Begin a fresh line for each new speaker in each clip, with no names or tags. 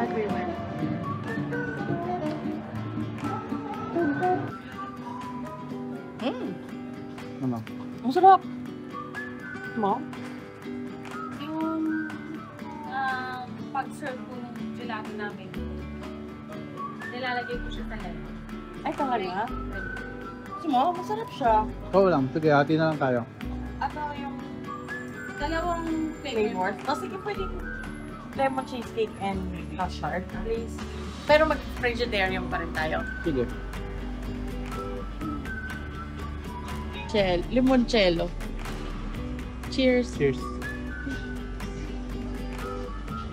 everywhere.
Ano?
Ang sarap. Mo?
Yung pag-serve ko ng gelato namin, nilalagay ko siya sa lalo.
Ay, talaga? Gusto mo? Masarap siya.
Oo lang. Sige, hati na lang tayo.
At yung dalawang
Flavors. O sige, pwedeng lemon cheesecake and custard.
Please.
Pero mag-vegetarian pa rin tayo.
Sige.
Limoncello. Cheers.
Cheers.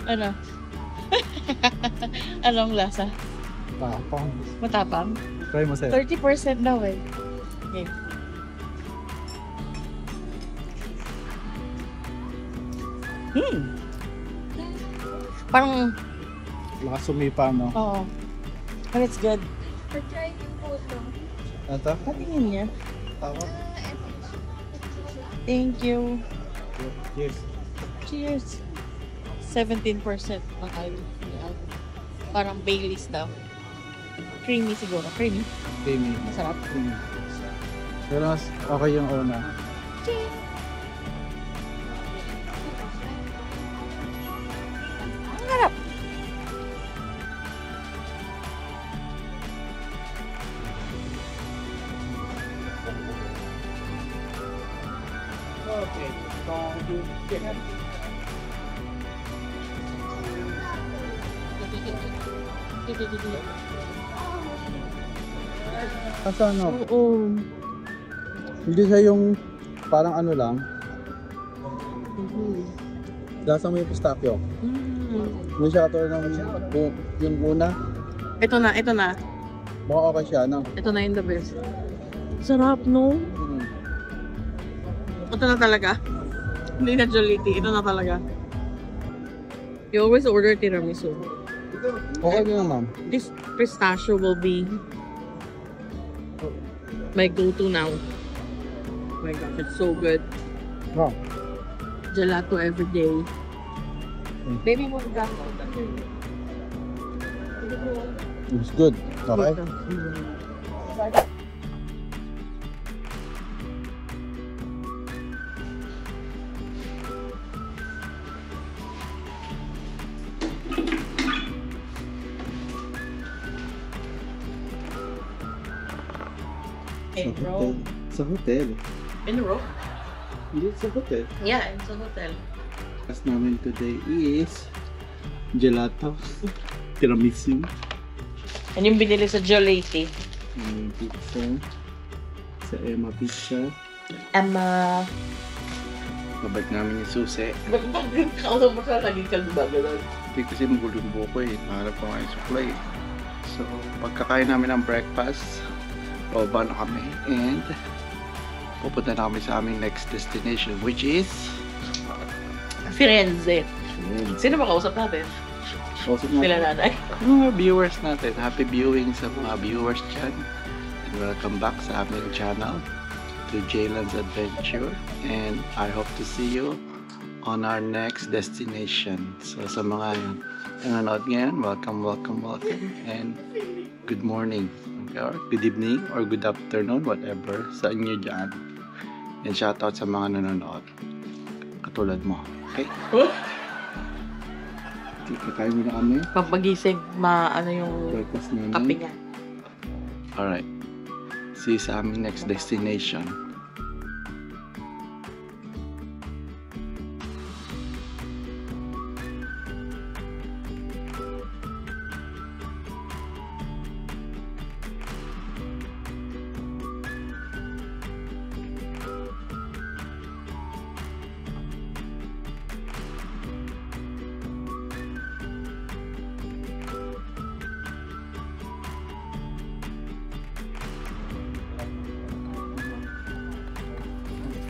Ano? Anong lasa?
Tapang.
Matapang?
Try mo sa'yo.
30% daw eh. Okay. Parang,
Lakas sumipa, no?
oo. But it's good.
Try yung photo.
Ito?
Patingin niya.
Tawag.
Thank you.
Cheers.
Cheers. 17% ang alcohol. Parang Baileys daw. Creamy siguro. Creamy.
Creamy.
Masarap.
Pero mas okay yung una.
Ang harap.
Okay. Asa ano?
Oo.
Hindi siya yung parang ano lang. Lasang may pistachio. Hindi siya ito yung una.
Ito na, ito na.
Baka okay siya, no?
Ito na yung the best. Sarap, no? Ito na talaga. Hindi na Jollibee. Ito na talaga. You always order tiramisu.
Okay din naman.
This pistachio will be my go-to now. Oh my gosh, it's so good.
Wow.
Gelato every day. Baby, mo ka.
It's good. Okay.
In a row.
Sa hotel.
In a row?
Hindi sa hotel.
Yeah, it's a hotel.
As namin today is gelato, tiramisu,
Yan yung binili sa Jollibee.
pizza, sa Emma Pizza.
Emma.
Babalik namin yung susi.
Kausap mo siya, laging kalba gano'n.
Hindi kasi magulo yung buko eh. Nahanap ko nga yung supply. So, pagkakain namin ng breakfast, baba na kami and pupunta na kami sa aming next destination which is
Firenze. Sino ba kausap natin?
also
Sila nanay.
mga viewers natin. Happy viewing sa mga viewers dyan. And welcome back sa aming channel to Jaylan's Adventure. And I hope to see you on our next destination. So sa mga nanonood ngayon, welcome. And good morning, or good evening, or good afternoon, whatever sa inyo dyan. And shoutout sa mga nanonood. Katulad mo. Okay? Kakain mo na kami.
Pag magising, ano yung
Breakfast namin.
kape niya.
Alright. See you sa aming next destination.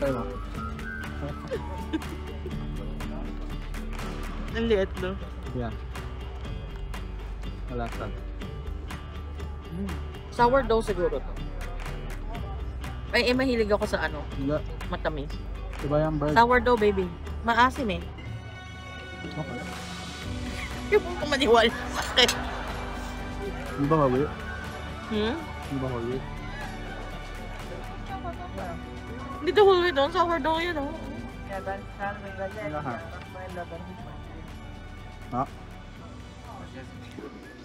Tayo.
Ang liit, no?
Yeah. Malasa.
Sourdough siguro to. Ay, mahilig ako sa ano,
Diba?
matamis.
Diba yung bird?
Sourdough, baby. Maasim eh.
Okay.
Yung kumaniwala sa akin.
Hindi ba kawi?
Hmm?
Hindi ba kawi?
Hindi the whole way doon. Sourdough yun, oh.
Ha?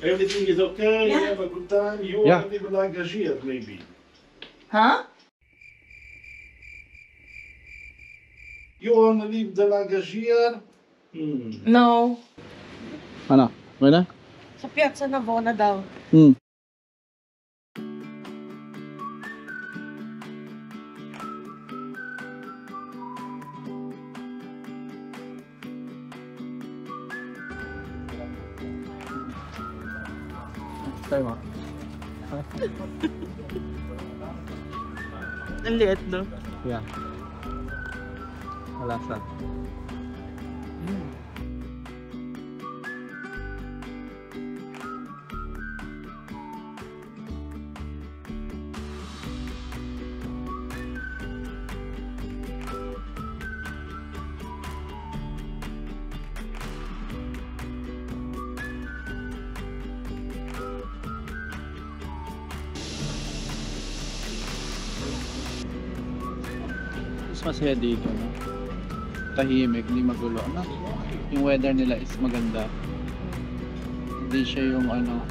Everything is okay, you have a good time, you
Yeah.
are living like a year, maybe.
Huh?
You wanna live the like a year?
No.
Ano? Okay na?
Sa Piazza Navona daw.
Hmm. Tayo mo.
Ang liit, no?
Yeah. Wala sa. Mas masaya dito, no? Tahimik, hindi magulo. Ano? Yung weather nila is maganda. Hindi siya yung ano,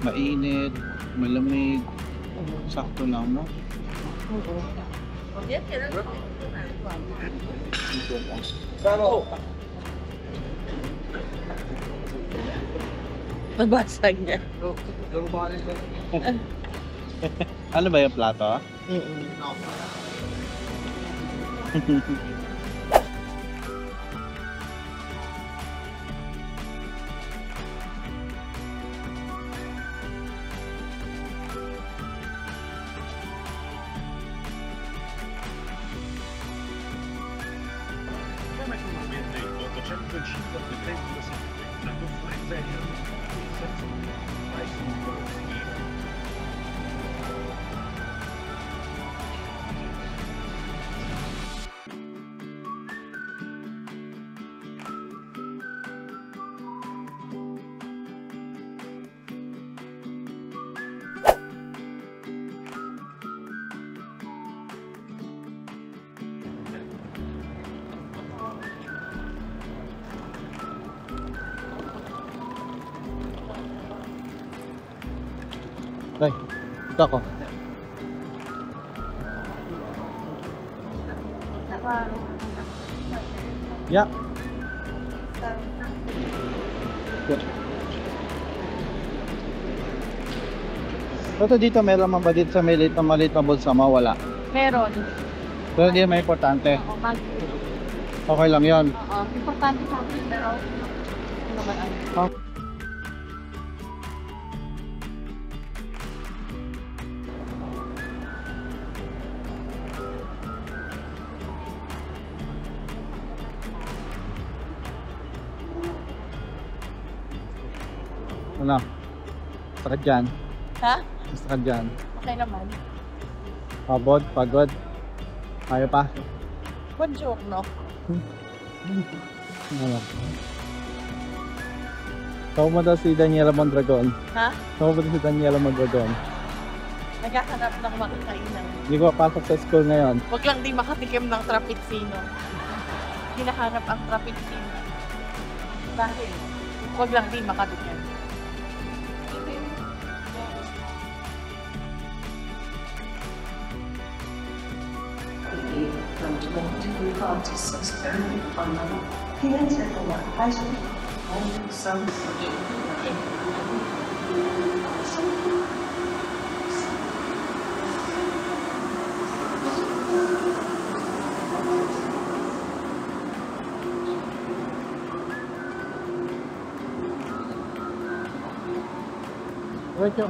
mainit, malamig. Sakto lang, no?
Nabasag niya.
Ano ba yung plato? Ay, ito ako. Yeah. Good. Ito dito, meron man ba dito sa maliit na bulsa mo? Wala.
Meron.
Pero hindi may importante.
Oo, mag-
Okay lang yon.
Oo, importante sa akin, pero ano naman ang...
Ano? Basta ka dyan.
Ha?
Basta ka dyan.
Okay naman.
Pagod. Kaya pa.
What joke, no?
Ano? Tawag mo daw si Daniela Mondragon.
Ha?
Tawag mo daw si Daniela Mondragon.
Naghahanap ng makakainan.
Hindi ko papasok sa school ngayon.
Huwag lang di makatikim ng Trapicino. Hinahanap ang Trapicino. Dahil, huwag lang di makatikim.
from 2025 to 6 on level. Hiện sẽ có là 2 số 6
Wait yo.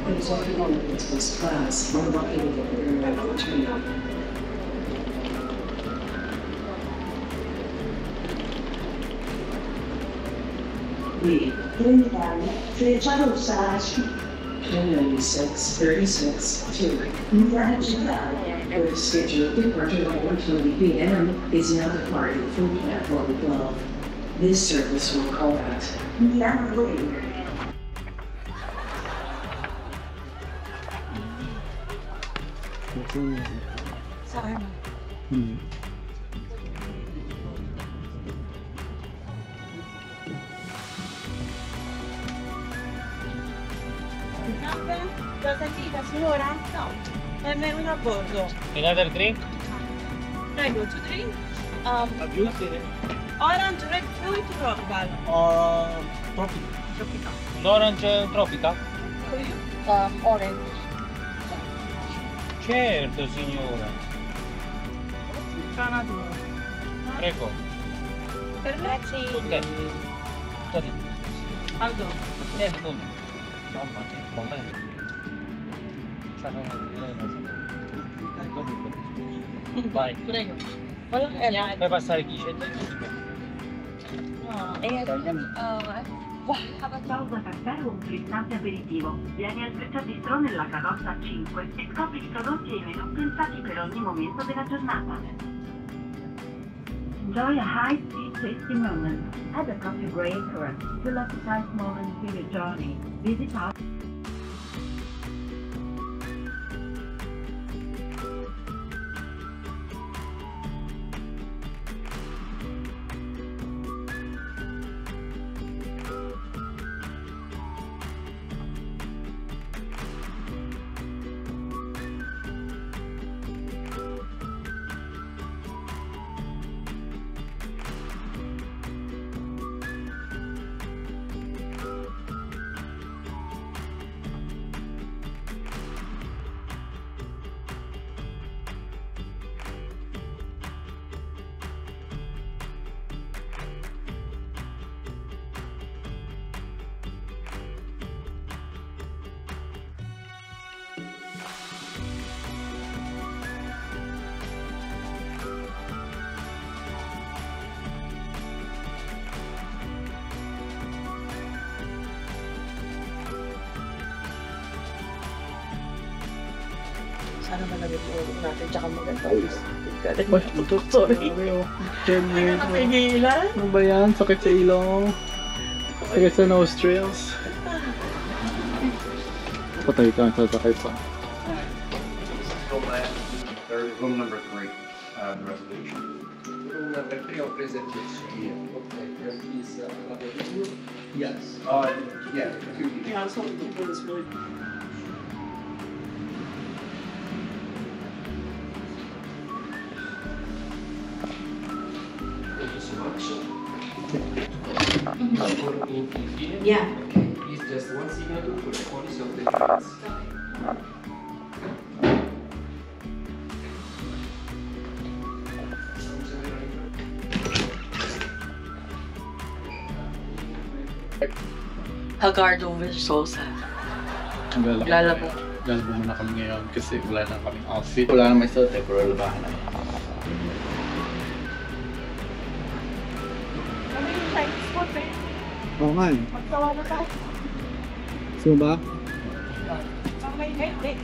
Executive Business class are located at the aircraft terminal. B. Trenitalia, Frecciarossa Ashby. 1096, 36, 2. Trenitalia, with scheduled departure at 1:20 p.m. is now departing from platform 12. This service will call at Milano Lane.
Saan? L'ho sentita, signora? No. È venuto a bordo.
Another drink?
Prego, to drink?
Juice?
Orange, red fruit, tropical.
Tropica. L'orange tropica?
Orange.
Certo, signora. Prego.
Per me?
Tutte. Tutte.
Aldo.
Tutte. Mamma mia, buona. Vai.
Prego. Wala.
Fai passare chi c'è?
Pausa caffè o un frizzante aperitivo. Vieni al Freccia Bistro nella carrozza 5 e scopri i prodotti e i menù pensati per ogni momento della giornata. Enjoy a high-speed tasty moment. Add a coffee break or a fill up size moment to your journey. Visit our
Sana malagay po natin, tsaka maganda. Galing mo yung doktor. Napigilan?
Ano ba yan? Sakit sa ilong. Sakit sa nostrils. Patay ka, sasakay pa.
Room number 3, the resolution.
Room number 3 of presentation. Okay, there is another room.
Yes. Yeah, 2
Yeah, so people is really...
Thank you so much. For infine.
Yeah.
Okay, please just one signature for the policy of the insurance.
Hagardo Versosa.
Lalabo.
Lalabo.
Lalabo muna kami ngayon kasi wala na kaming outfit. Wala na may suot eh, pero labahan na yun.
Ano yung Chinese food eh?
Oo nga eh.
Magsawa na tayo.
So ba?
Pag may hindi.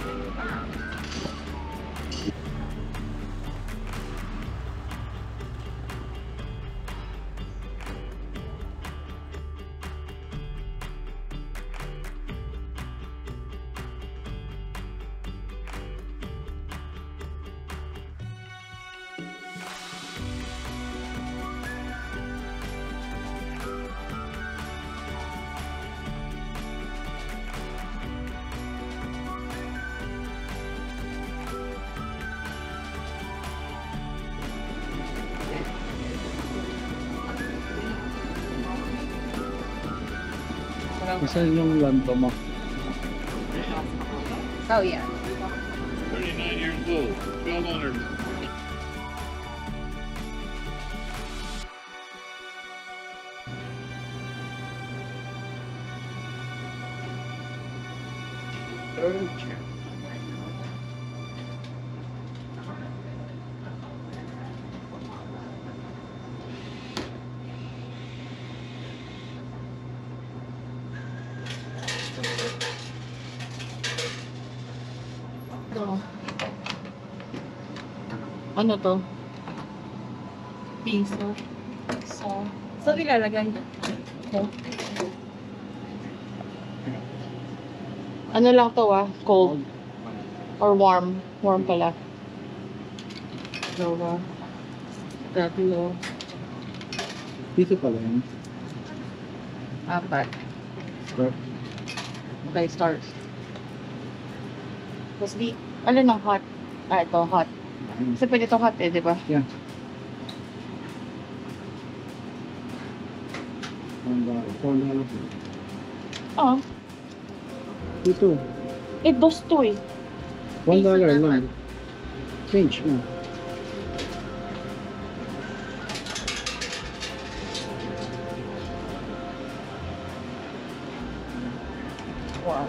Saan yung lanto mo?
Oh yeah.
39 years old, well honored.
furniture.
Ito. Ano to? Piso. So, saan ilalagay? Okay. Ano lang to cold? Or warm? Warm pala. Dalawa. Tatlo.
Piso pala yun.
Apat.
Start.
Okay, start. Tapos di, ano ng hot? Ito, hot. Kasi pwede ito hot di ba?
Yeah. $1.
Oo.
Ito.
Dos to
$1 lang. Change mo.
Wow.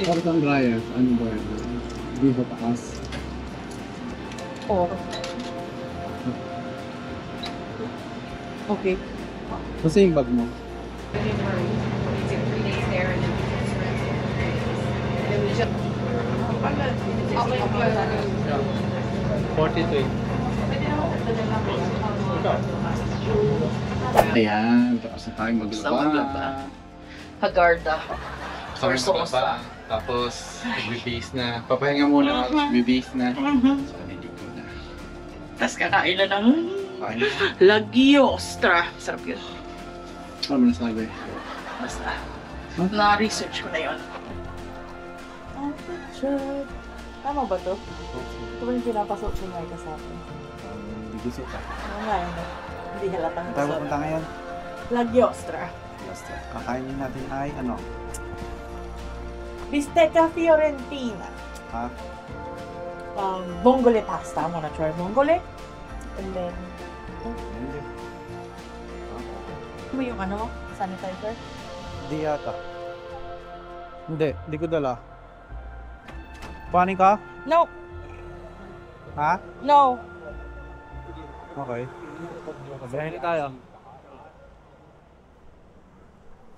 Para kang dryer, ano ba yun? Hindi ba taas?
Oo. Okay.
Kasi yung bag mo.
Is it 3 days there and then we just
43.
Ayan, tapos na tayo maglaba.
Hagarda.
Tapos maglaba. Tapos magbibihis na. Papahinga muna, tapos bibihis na. So, niligo na.
Tapos kakain na ng
Kain na.
Lagiostra. Sarap yun.
Ano mo nasabi?
Basta. Na-research ko na yun. Tama ba to? Ito ba yung pinapasok ko ngayon sa akin?
Bigusok ka.
Ano nga yun? Hindi halatang
Tayo pupunta ngayon.
Lagiostra.
Kakainin natin ay ano?
Bistecca Fiorentina.
Ha?
Vongole pasta. I'm gonna try vongole. And then, mo yung ano? Sanitizer?
Hindi yata. Hindi ko dala. Panik ka?
No!
Ha?
No!
Okay. Sabihin na tayo.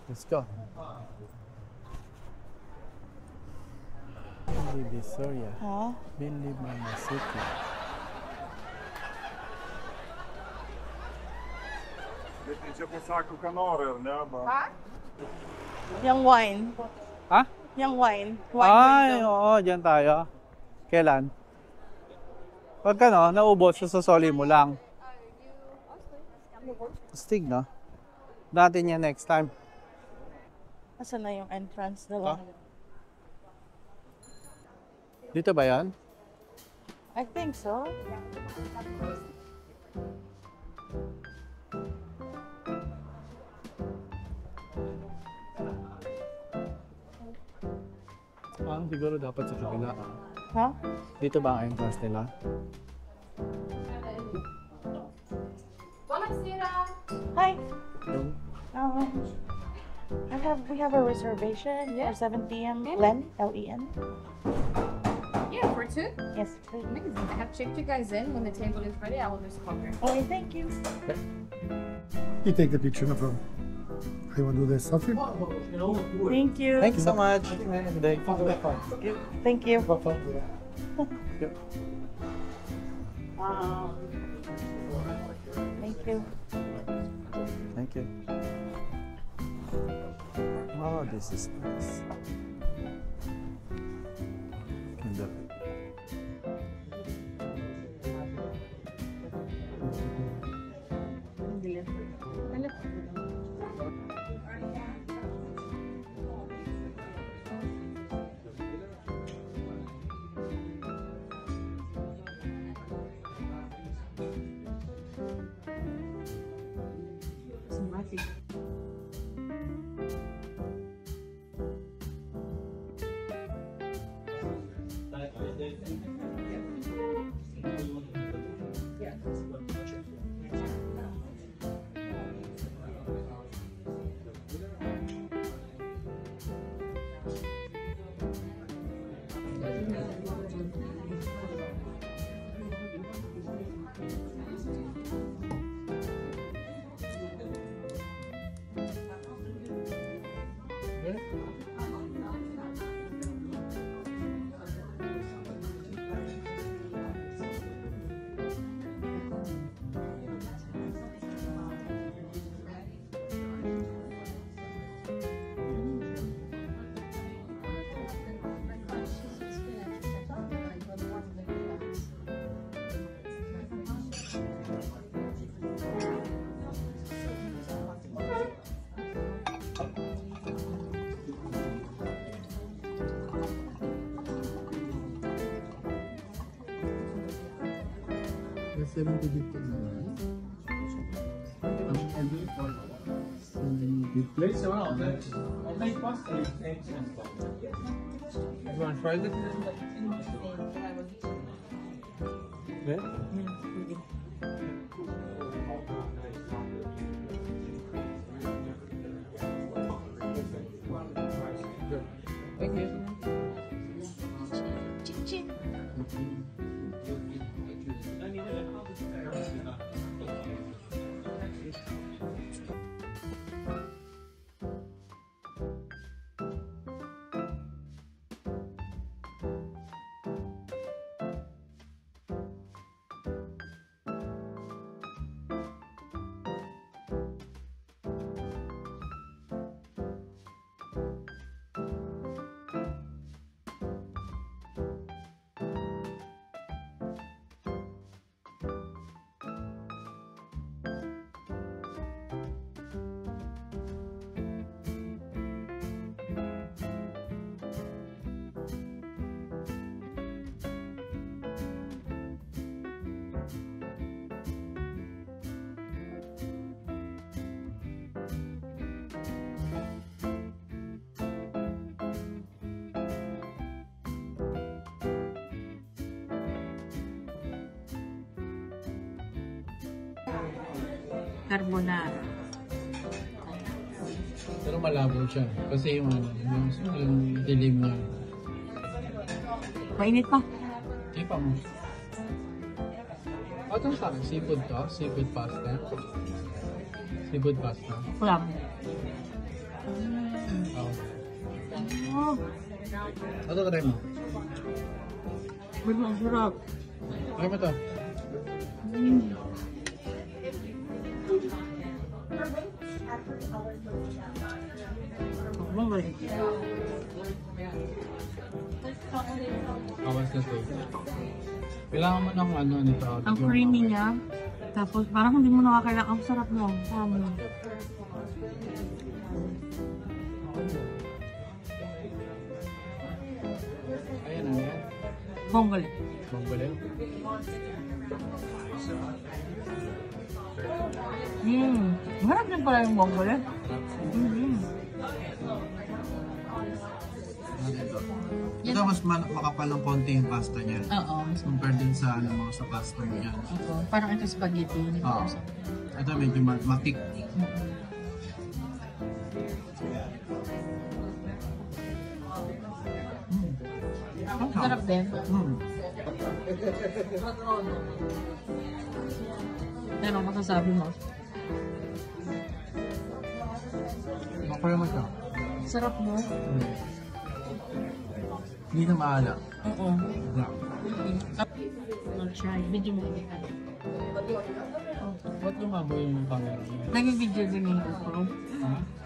Let's go. Divisoria.
Ha?
Binli Mama City.
Yung wine.
Ha?
Yung wine. Wine
Ay,
window.
oo, dyan tayo. Kailan? Pagka no, naubos sa sasoli mo lang. Stig, no? Natin yan next time.
Asan na yung entrance nila?
Dito ba yan?
I think so.
Parang siguro dapat sa kabila.
Ha?
Dito ba ang entrance nila?
Hi.
Yung
We have a reservation for 7 p.m. Len, L-E-N.
Yeah, for 2?
Yes.
Amazing. I have checked you guys in. When the table is ready, I will just call her.
Okay, thank you.
You take the picture, no problem. I want to do the selfie.
Thank you.
Thank you so much.
Thank you. Thank you.
Thank you. Oh, this is nice. Ganda. Place around that. I'll make pasta. You want to try it? Yeah? Thank you.
Carbonara.
Pero malabo siya. Kasi yung dilim niya.
Mainit pa.
Ipa mo. Ito sa akin, seafood to? Seafood pasta? Seafood pasta?
Clam.
Oh. Ito try mo.
Ang sarap.
Try mo to. Awas na to. Kailangan mo ng ano nito.
Ang creamy niya. Tapos parang hindi mo nakakailangan. Ang sarap mo.
Ayan na yan.
Bonggol.
Bonggol.
Marap din pala yung bonggol.
Ito mas makapal ng konti yung pasta niya.
Oo.
Compared din sa mga sa pasta mo yan.
Oo. Parang ito spaghetti.
Oo. Ito medyo matik.
Sarap din. Ano masasabi mo?
Makaya mo siya.
Sarap mo?
Hindi na maala.
Oo. I'll try. Video mo.
Ba't lumaboy yung camera?
Nag-video din yung GoPro.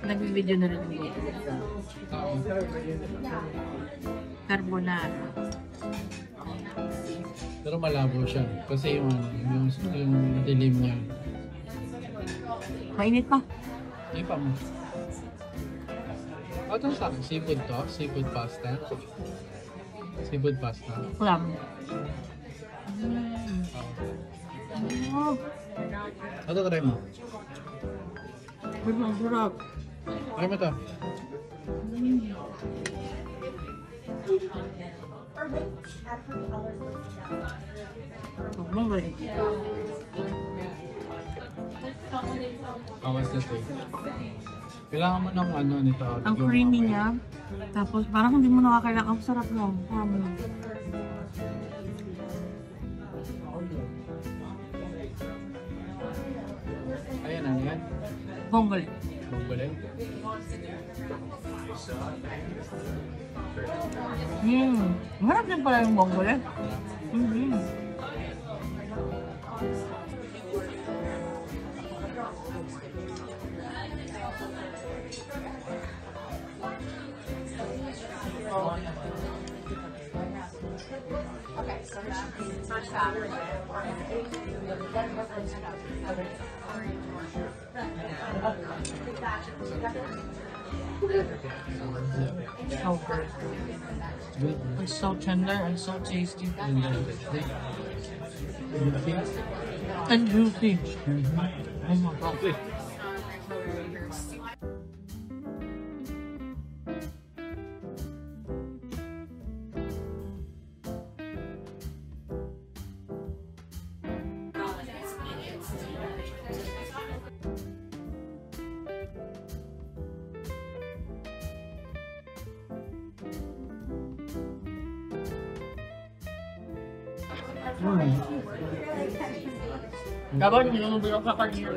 Nag-video na rin yung GoPro. Carbonara.
Pero malabo siya. Kasi yung dilim niya.
Mainit pa.
Ipa mo. Ito sa akin, seafood to? Seafood pasta? Seafood pasta?
Clam.
Ito try mo.
Ang sarap.
Try mo to. Awas na to. Kailangan mo ng ano nito.
Ang creamy niya. Tapos parang hindi mo nakakailangan. Ang sarap mo.
Ayan na yan.
Bonggol. Masarap din pala yung bonggole. So good. It's so tender and so tasty. And juicy. Oh my god. Gabon, yung bilog ka kanina.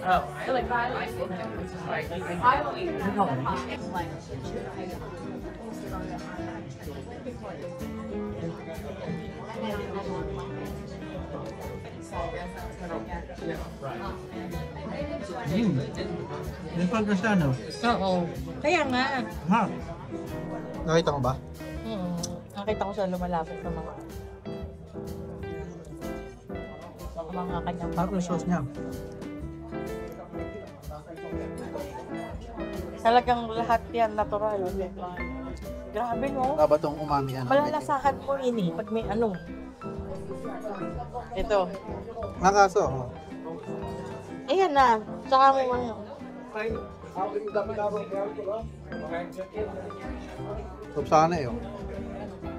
Oh, I like that.
Yung pagkasa, no?
Oo. Kaya nga.
Ha? Nakita mo ba?
Nakita ko siya lumalapit sa mga kanyang
Parang yung sauce niya.
Talagang lahat yan natural. Grabe, no?
Taba tong umami, ano?
Malalasahan mo ini pag may ano. Ito.
Nakaso.
Ayan na. Tsaka mo ano.
Top sana yun.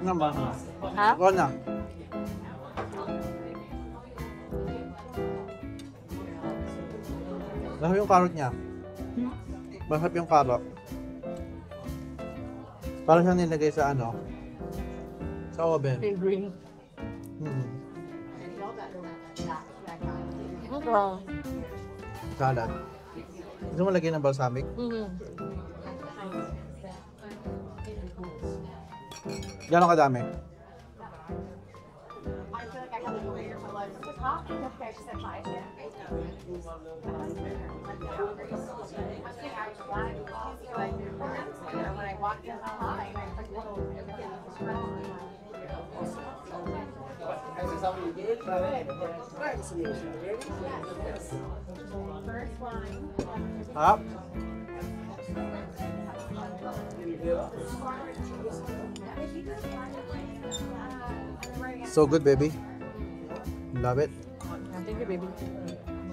Ano ba?
Ha?
Ikaw na. Masarap yung carrot niya. Masarap yung carrot. Parang siya nilagay sa ano? Sa oven.
Green.
Salad. Gusto mo lagyan ng balsamic? Gano'ng kadami? Ha? So good, baby. Love it.
Thank you, baby.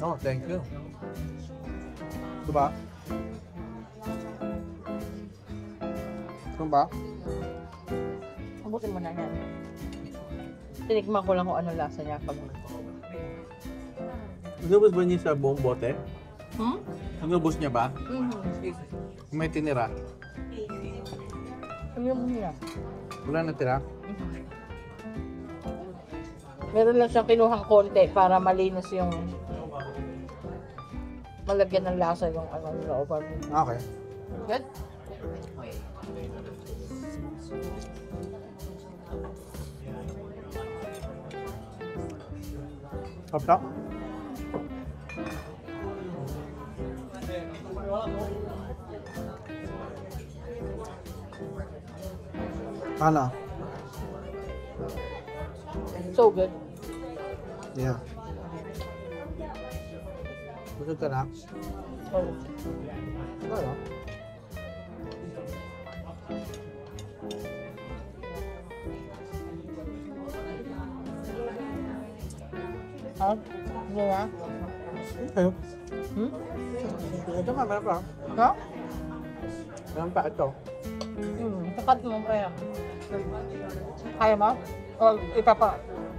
Oh, thank you. Ito ba? Ito ba?
Abutin mo na yan. Tinikman ko lang kung ano lasa niya pag...
Inubos ba niya sa buong bote?
Hmm?
Inubos niya ba? May tinira?
Ano niya?
Wala na tira?
Meron lang siyang kinuhang konti para malinis yung malagyan ng lasa yung ano looban.
Okay.
Good?
Kapta? Ano?
So good.
Yeah. Busog ka na?
Oh.
Ano?
Ha? Ano na?
Okay.
Hmm?
Ito nga, meron pa.
Ha?
Meron pa ito.
Kakat mo kaya. Kaya mo? O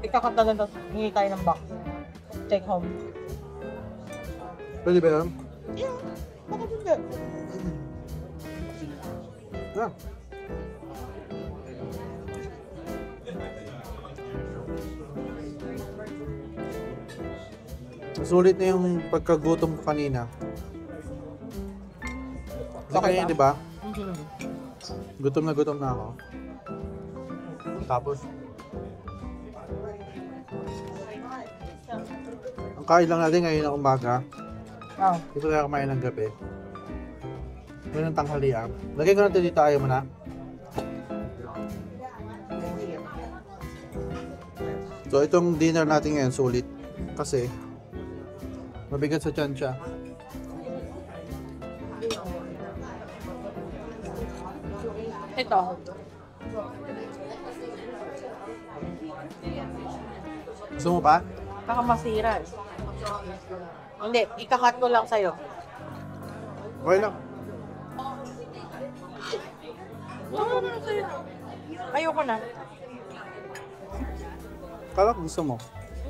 ikakat na lang tapos hingi tayo ng box. Take home.
Pwede ba yun?
Yeah. Bakit hindi?
Yeah. Sulit na yung pagkagutom ko kanina. Kasi kanina, di ba? Gutom na ako. Tapos, ang kain lang natin ngayon ng umaga.
Oh.
Hindi ko na kumain ng gabi. Ngayon ng tanghalian. Lagay ko natin dito, ayaw mo na. So, itong dinner natin ngayon, sulit. Kasi, mabigat sa tiyan siya.
Ito.
Gusto mo pa?
Baka masira eh. Hindi, ikakat ko lang sa'yo.
Okay lang.
Ayoko na.
Kala ko gusto mo.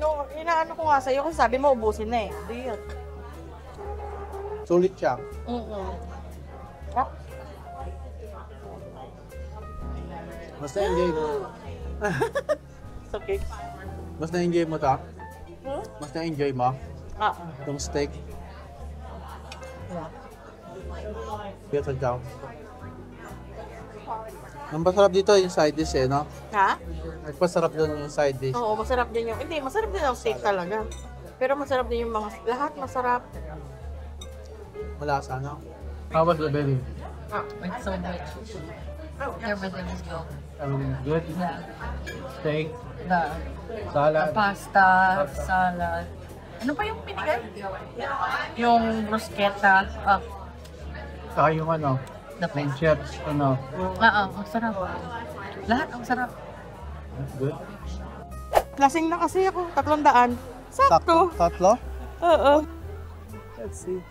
No, inaano ko nga sa'yo kasi sabi mo ubusin na eh. Hindi yun.
Sulit siya.
Ah,
Mas na-enjoy mo.
it's okay.
Mas na-enjoy mo ta? Mas na-enjoy mo?
Ah,
Itong steak?
yeah.
Kaya tagdaw. Ang masarap dito yung side dish eh, no?
Ha?
Nagpasarap doon yung side dish.
Oo, masarap din yung... Hindi, masarap din ang steak talaga. Pero masarap din yung mga... Lahat masarap.
Malasa, no? How was the belly?
It's so much. Everything is good.
Good?
Yeah.
Steak?
The
Salad?
pasta, salad. Ano pa yung pinigay? Yung bruschetta.
Saka yung ano? Plain chips, ano?
Ang sarap. Lahat ang sarap.
That's good.
Lasing na kasi ako. 300. Sakto.
Tatlo?
Oo.
Let's see.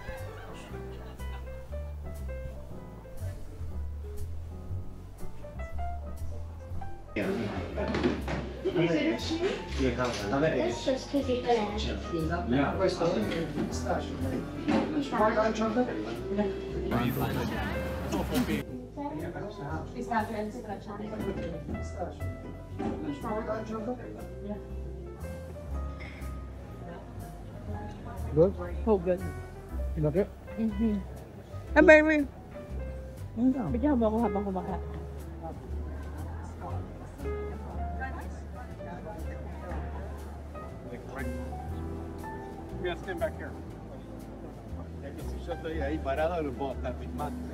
Good?
Oh, good.
Ilaki?
Abay mo yun. Bigyan mo ako habang kumakain.
Yo estoy ahí parado, lo puedo estar filmando.